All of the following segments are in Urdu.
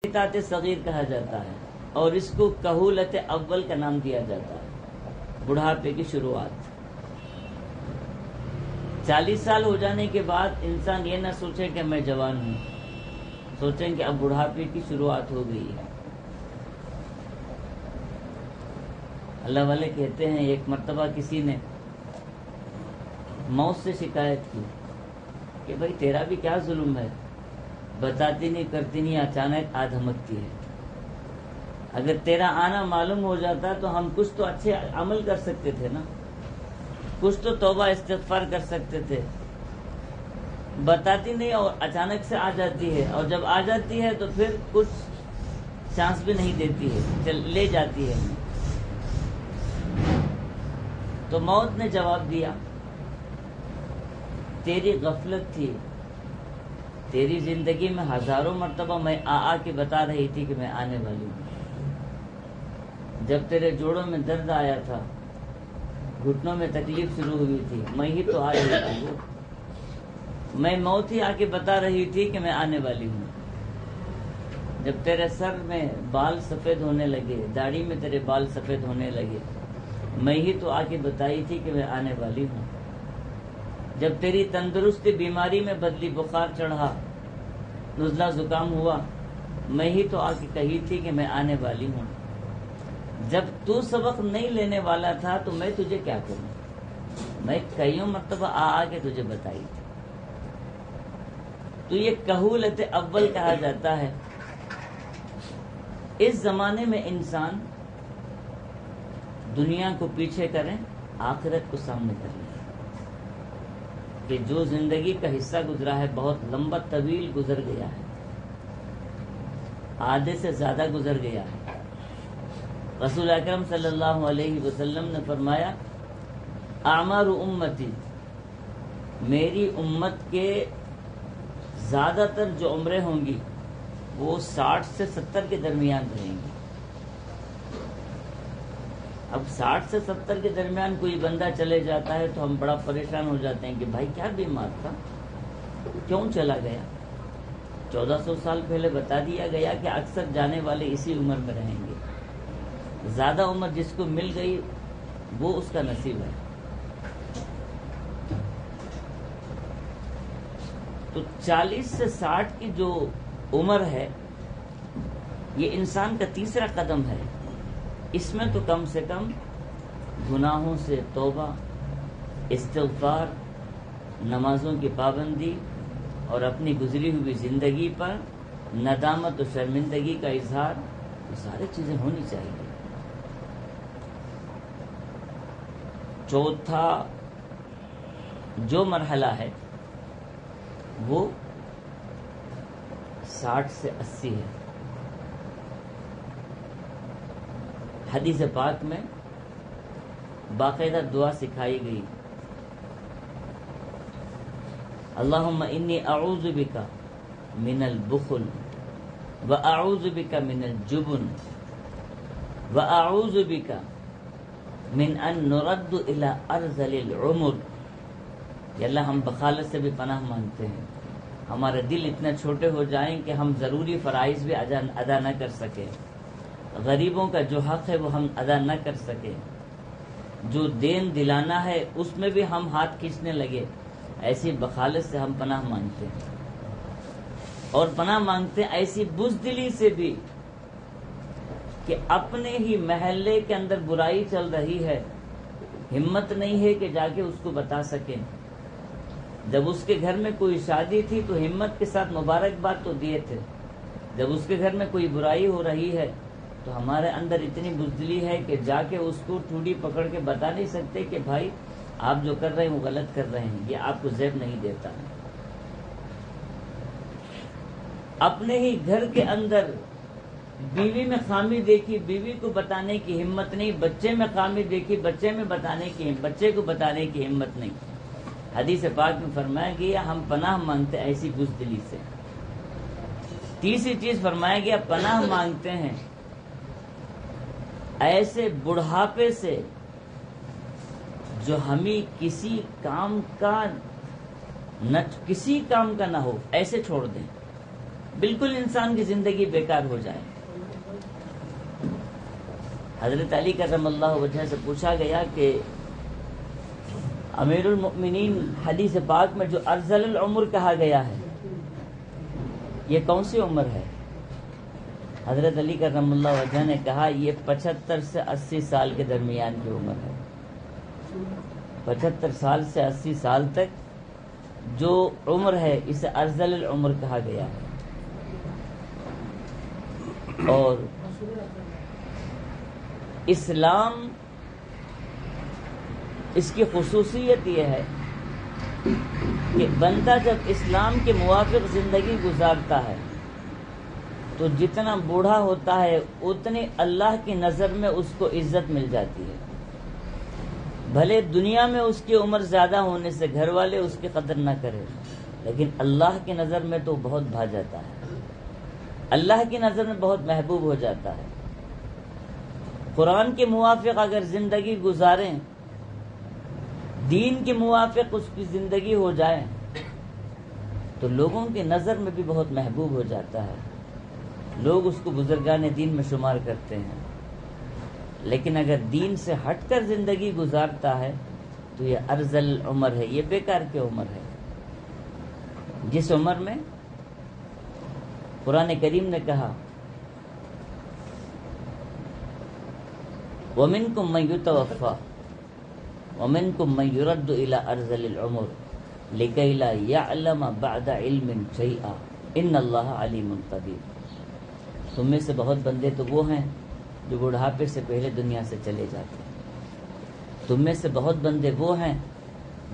اطاعت صغیر کہا جاتا ہے اور اس کو کہولت اول کا نام دیا جاتا ہے، بڑھاپے کی شروعات۔ 40 سال ہو جانے کے بعد انسان یہ نہ سوچے کہ میں جوان ہوں، سوچیں کہ اب بڑھاپے کی شروعات ہو گئی ہے۔ اللہ والے کہتے ہیں ایک مرتبہ کسی نے موت سے شکایت کی کہ بھائی تیرا بھی کیا ظلم ہے، بتاتی نہیں کرتی نہیں، اچانک آ دھمکتی ہے۔ اگر تیرا آنا معلوم ہو جاتا تو ہم کچھ تو اچھے عمل کر سکتے تھے نا، کچھ تو توبہ استغفار کر سکتے تھے، بتاتی نہیں اور اچانک سے آ جاتی ہے، اور جب آ جاتی ہے تو پھر کچھ چانس بھی نہیں دیتی ہے، لے جاتی ہے۔ تو موت نے جواب دیا تیری غفلت تھی، تیری زندگی میں ہزاروں مرتبہ میں آ کے بتا رہی تھی کہ میں آنے والی ہوں۔ جب تیرے جوڑوں میں درد آیا تھا، گھٹنوں میں تکلیف شروع ہوئی تھی، میں ہی تو آ رہی تھی، وہ میں موت ہی آ کے بتا رہی تھی کہ میں آنے والی ہوں۔ جب تیرے سر میں بال سفید ہونے لگے، داڑھی میں تیرے بال سفید ہونے لگے، میں ہی تو آ کے بتائی تھی کہ میں آنے والی ہوں۔ جب تیری تندرستی بیماری میں بدلی، بخار چڑھا، نزلہ زکام ہوا، میں ہی تو آ کے کہی تھی کہ میں آنے والی ہوں۔ جب تو سبق نہیں لینے والا تھا تو میں تجھے کیا کروں، میں کئیوں مرتبہ آ کے تجھے بتائی تھی۔ تو یہ کہولت اول کہا جاتا ہے۔ اس زمانے میں انسان دنیا کو پیچھے کریں، آخرت کو سامنے کر لیں، کہ جو زندگی کا حصہ گزرا ہے بہت لمبا طویل گزر گیا ہے، آدھے سے زیادہ گزر گیا ہے۔ رسول اکرم صلی اللہ علیہ وسلم نے فرمایا اعمار امتی، میری امت کے زیادہ تر جو عمریں ہوں گی وہ 60 سے 70 کے درمیان رہیں گی۔ اب 60 سے 70 کے درمیان کوئی بندہ چلے جاتا ہے تو ہم بڑا پریشان ہو جاتے ہیں کہ بھائی کیا بیمار تھا، کیوں چلا گیا؟ 1400 سال پہلے بتا دیا گیا کہ اکثر جانے والے اسی عمر میں رہیں گے، زیادہ عمر جس کو مل گئی وہ اس کا نصیب ہے۔ تو 40 سے 60 کی جو عمر ہے یہ انسان کا تیسرا قدم ہے۔ اس میں تو کم سے کم گناہوں سے توبہ، استغفار، نمازوں کی پابندی اور اپنی گزری ہوئی زندگی پر ندامت و شرمندگی کا اظہار، یہ ساری چیزیں ہونی چاہیے۔ چوتھا جو مرحلہ ہے وہ 60 سے 80 ہے۔ حدیث پاک میں باقاعدہ دعا سکھائی گئی، اللہم انی اعوذ بک من البخل واعوذ بک من الجبن واعوذ بک من ان نرد الی ارذل العمر۔ کہ اللہ ہم بخالت سے بھی پناہ مانگتے ہیں، ہمارے دل اتنے چھوٹے ہو جائیں کہ ہم ضروری فرائض بھی ادا نہ کر سکیں، غریبوں کا جو حق ہے وہ ہم ادا نہ کر سکیں، جو دین دلانا ہے اس میں بھی ہم ہاتھ کھینچنے لگے، ایسی بخالت سے ہم پناہ مانگتے ہیں۔ اور پناہ مانگتے ہیں ایسی بزدلی سے بھی کہ اپنے ہی محلے کے اندر برائی چل رہی ہے، ہمت نہیں ہے کہ جا کے اس کو بتا سکیں۔ جب اس کے گھر میں کوئی شادی تھی تو ہمت کے ساتھ مبارکباد تو دیے تھے، جب اس کے گھر میں کوئی برائی ہو رہی ہے تو ہمارے اندر اتنی بزدلی ہے کہ جا کے اس کو ٹھوڑی پکڑ کے بتا نہیں سکتے کہ بھائی آپ جو کر رہے ہیں وہ غلط کر رہے ہیں، یہ آپ کو زیب نہیں دیتا۔ اپنے ہی گھر کے اندر بیوی میں خامی دیکھی، بیوی کو بتانے کی ہمت نہیں، بچے میں خامی دیکھی، بچے کو بتانے کی ہمت نہیں۔ حدیث پاک میں فرمایا گیا ہم پناہ مانگتے ایسی بزدلی سے۔ تیسری چیز فرمایا گیا پناہ مانگتے ہیں ایسے بڑھاپے سے جو ہمیں کسی کام کا نہ ہو، ایسے چھوڑ دیں۔ بالکل انسان کی زندگی بیکار ہو جائے. حضرت علی کرم اللہ وجہ سے پوچھا گیا کہ امیر المؤمنین حدیث پاک میں جو ارذل العمر کہا گیا ہے یہ کون سی عمر ہے؟ حضرت علی کرم اللہ وجہ نے کہا یہ 75 سے 80 سال کے درمیان کی عمر ہے. 75 سال سے 80 سال تک جو عمر ہے اسے ارذل العمر کہا گیا ہے. اور اسلام اس کی خصوصیت یہ ہے کہ بندہ جب اسلام کے موافق زندگی گزارتا ہے تو جتنا بوڑھا ہوتا ہے اتنی اللہ کی نظر میں اس کو عزت مل جاتی ہے. بھلے دنیا میں اس کی عمر زیادہ ہونے سے گھر والے اس کی قدر نہ کریں لیکن اللہ کی نظر میں تو بہت بھا جاتا ہے. اللہ کی نظر میں بہت محبوب ہو جاتا ہے. قرآن کے موافق اگر زندگی گزاریں، دین کے موافق اس کی زندگی ہو جائے تو لوگوں کی نظر میں بھی بہت محبوب ہو جاتا ہے. لوگ اس کو بزرگان دین میں شمار کرتے ہیں. لیکن اگر دین سے ہٹ کر زندگی گزارتا ہے تو یہ ارذل عمر ہے، یہ بیکار کی عمر ہے. جس عمر میں قرآن کریم نے کہا وَمِنْكُمْ مَنْ يُتَوَفَّى وَمِنْكُمْ مَنْ يُرَدُّ إِلَىٰ أَرْذَلِ الْعُمُرِ لِكَيْ لَا يَعْلَمَ بَعْدَ عِلْمٍ شَيْئًا إِنَّ اللَّهَ عَلِيمٌ قَدِيرٌ. تم میں سے بہت بندے تو وہ ہیں جو بڑھاپے سے پہلے دنیا سے چلے جاتے ہیں. تم میں سے بہت بندے وہ ہیں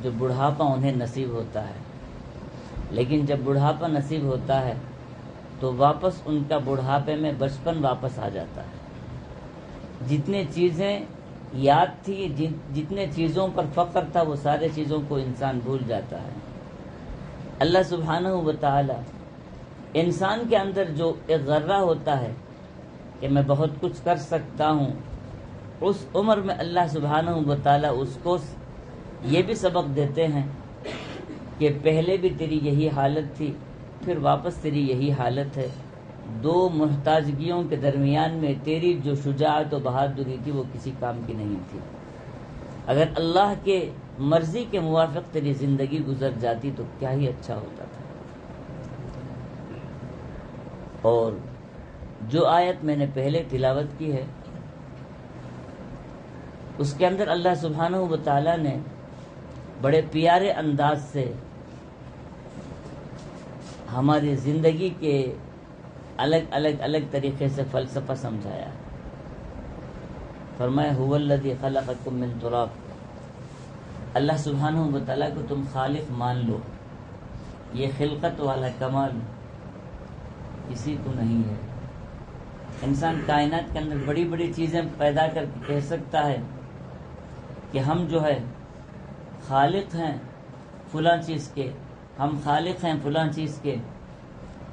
جو بڑھاپا انہیں نصیب ہوتا ہے، لیکن جب بڑھاپا نصیب ہوتا ہے تو واپس ان کا بڑھاپے میں بچپن واپس آ جاتا ہے. جتنے چیزیں یاد تھی، جتنے چیزوں پر فخر تھا، وہ سارے چیزوں کو انسان بھول جاتا ہے. اللہ سبحانہ و تعالی انسان کے اندر جو ایک غرہ ہوتا ہے کہ میں بہت کچھ کر سکتا ہوں، اس عمر میں اللہ سبحانہ و تعالی اس کو یہ بھی سبق دیتے ہیں کہ پہلے بھی تیری یہی حالت تھی، پھر واپس تیری یہی حالت ہے. دو محتاجگیوں کے درمیان میں تیری جو شجاعت و بہادری تھی وہ کسی کام کی نہیں تھی. اگر اللہ کے مرضی کے موافق تیری زندگی گزر جاتی تو کیا ہی اچھا ہوتا تھا. اور جو آیت میں نے پہلے تلاوت کی ہے اس کے اندر اللہ سبحانہ و تعالی نے بڑے پیارے انداز سے ہماری زندگی کے الگ طریقے سے فلسفہ سمجھایا. فرمایا هو الذی خلقکم من تراب. اللہ سبحانہ و تعالیٰ کو تم خالق مان لو. یہ خلقت والا کمال کسی کو نہیں ہے. انسان کائنات کے اندر بڑی بڑی چیزیں پیدا کر کے کہہ سکتا ہے کہ ہم جو ہے خالق ہیں فلاں چیز کے، ہم خالق ہیں فلاں چیز کے.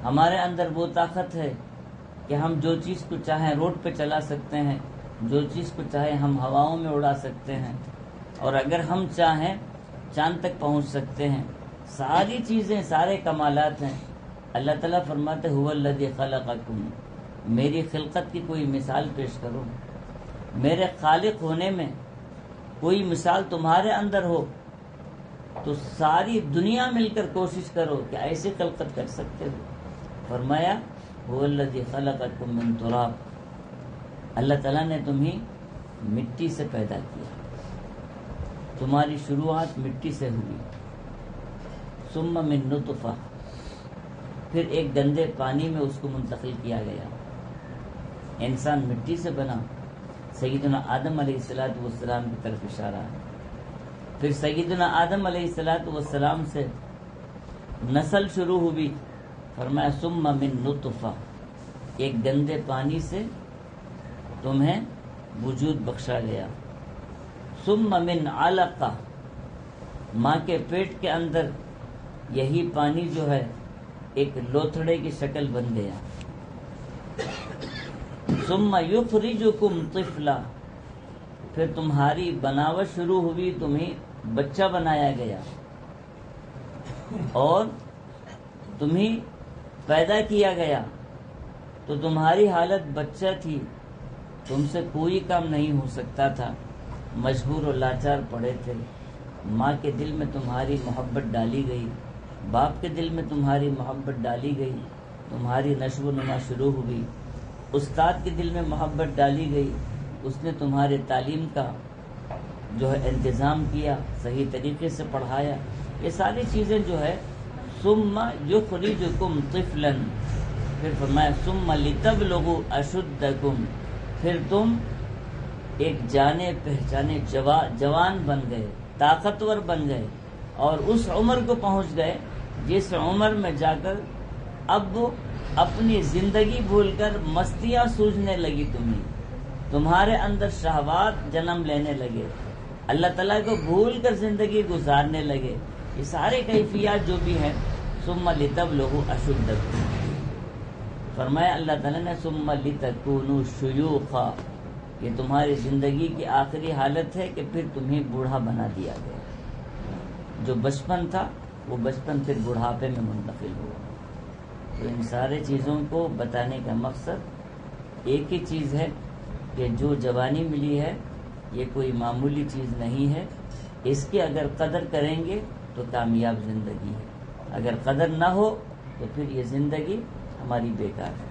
ہمارے اندر وہ طاقت ہے کہ ہم جو چیز کو چاہیں روڈ پہ چلا سکتے ہیں، جو چیز کو چاہیں ہم ہواؤں میں اڑا سکتے ہیں، اور اگر ہم چاہیں چاند تک پہنچ سکتے ہیں. ساری چیزیں، سارے کمالات ہیں. اللہ تعالیٰ فرماتے هو الذی خلقکم. میری خلقت کی کوئی مثال پیش کرو. میرے خالق ہونے میں کوئی مثال تمہارے اندر ہو تو ساری دنیا مل کر کوشش کرو کہ ایسی خلقت کر سکتے ہو. فرمایا هو الذی خلقکم من تراب. اللہ تعالیٰ نے تمہیں مٹی سے پیدا کیا. تمہاری شروعات مٹی سے ہوئی. ثم من نطفہ. پھر ایک گندے پانی میں اس کو منتقل کیا گیا. انسان مٹی سے بنا. سیدنا آدم علیہ السلام کی طرف اشارہ ہے. پھر سیدنا آدم علیہ السلام سے نسل شروع ہوئی. فرمایا ثم من نطفہ. ایک گندے پانی سے تمہیں وجود بخشا گیا. ثم من علقہ. ماں کے پیٹ کے اندر یہی پانی جو ہے ایک لوتھڑے کی شکل بن گیا. ثم یخرجکم طفلا. پھر تمہاری بناوٹ شروع ہوئی، تمہیں بچہ بنایا گیا اور تمہیں پیدا کیا گیا تو تمہاری حالت بچہ تھی، تم سے کوئی کام نہیں ہو سکتا تھا، مجبور و لاچار پڑے تھے، ماں کے دل میں تمہاری محبت ڈالی گئی، باپ کے دل میں تمہاری محبت ڈالی گئی، تمہاری نشو و نما شروع ہوئی، استاد کے دل میں محبت ڈالی گئی، اس نے تمہارے تعلیم کا جو ہے انتظام کیا، صحیح طریقے سے پڑھایا، یہ ساری چیزیں جو ہے ثم یخرجکم طفلا، پھر فرمایا ثم لتبلغوا اشدکم، پھر تم ایک جانے پہچانے جوان بن گئے، طاقتور بن گئے، اور اس عمر کو پہنچ گئے جس عمر میں جا کر اب اپنی زندگی بھول کر مستیاں سوجنے لگی، تمہارے اندر شہوات جنم لینے لگے، اللہ تعالیٰ کو بھول کر زندگی گزارنے لگے، یہ سارے کیفیات جو بھی ہیں ثم لتبلغوا اشدکم، فرمایا اللہ تعالیٰ نے ثم لتکونوا شیوخا، یہ تمہاری زندگی کی آخری حالت ہے کہ پھر تمہیں بوڑھا بنا دیا گیا، جو بچپن تھا وہ بچپن پھر بڑھاپے میں منتقل ہوا۔ تو ان سارے چیزوں کو بتانے کا مقصد ایک ہی چیز ہے کہ جو جوانی ملی ہے یہ کوئی معمولی چیز نہیں ہے، اس کی اگر قدر کریں گے تو کامیاب زندگی ہے، اگر قدر نہ ہو تو پھر یہ زندگی ہماری بیکار ہے۔